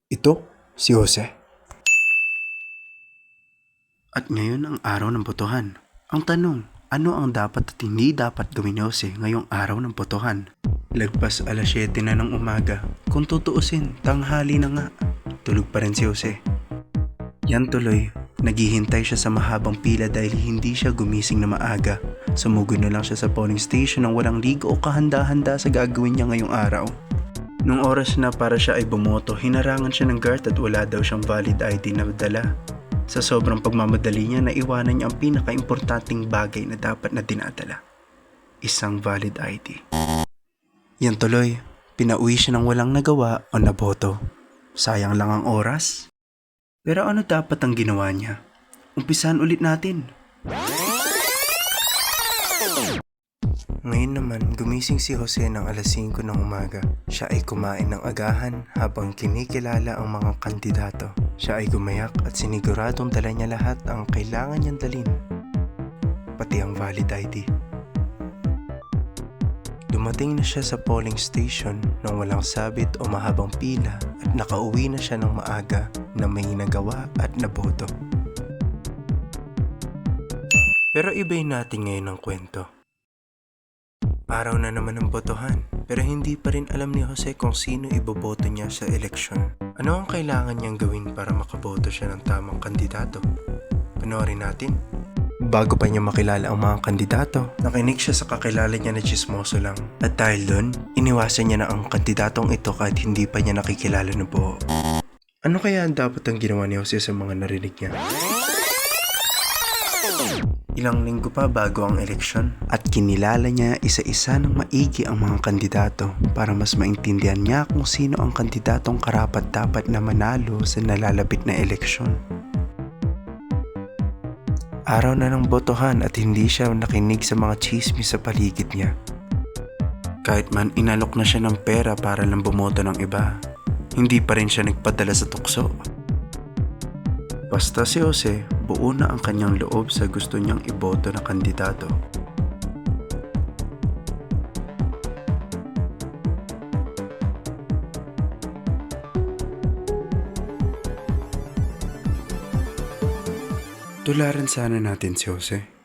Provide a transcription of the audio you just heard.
Ito, si Jose. At ngayon ang araw ng botohan. Ang tanong, ano ang dapat at hindi dapat gawin ni Jose ngayong araw ng botohan? Lagpas alas 7 na ng umaga. Kung tutuusin, tanghali na nga. Tulog pa rin si Jose. Yan tuloy, naghihintay siya sa mahabang pila dahil hindi siya gumising na maaga. Sumugod na lang siya sa polling station nang walang ligo o kahanda-handa sa gagawin niya ngayong araw. Nung oras na para siya ay bumoto, hinarangan siya ng guard at wala daw siyang valid ID na dala. Sa sobrang pagmamadali niya, naiwanan niya ang pinaka-importanting bagay na dapat na dinadala. Isang valid ID. Yan tuloy, pinauwi siya ng walang nagawa o naboto. Sayang lang ang oras. Pero ano dapat ang ginawa niya? Umpisahan ulit natin. Ngayon naman, gumising si Jose ng alas 5 ng umaga. Siya ay kumain ng agahan habang kinikilala ang mga kandidato. Siya ay gumayak at siniguradong dala niya lahat ang kailangan niyang dalhin. Pati ang valid ID. Dumating na siya sa polling station nang walang sabit o mahabang pila at nakauwi na siya ng maaga na may nagawa at naboto. Pero ibahin natin ngayon ang kwento. Araw na naman ng botohan, pero hindi pa rin alam ni Jose kung sino iboboto niya sa eleksyon. Ano ang kailangan niyang gawin para makaboto siya ng tamang kandidato? Panoorin natin. Bago pa niya makilala ang mga kandidato, nakinig siya sa kakilala niya na chismoso lang. At dahil doon, iniwasan niya na ang kandidatong ito kahit hindi pa niya nakikilala na buo. Ano kaya ang dapat ang ginawa ni Jose sa mga narinig niya? Ilang linggo pa bago ang eleksyon at kinilala niya isa-isa ng maigi ang mga kandidato para mas maintindihan niya kung sino ang kandidatong karapat-dapat na manalo sa nalalapit na eleksyon. Araw na ng botohan at hindi siya nakinig sa mga chismis sa paligid niya. Kahit man inalok na siya ng pera para lang bumoto ng iba, hindi pa rin siya nagpadala sa tukso. Basta si Jose, buo na ang kanyang loob sa gusto niyang iboto na kandidato. Tularan sana natin si Jose.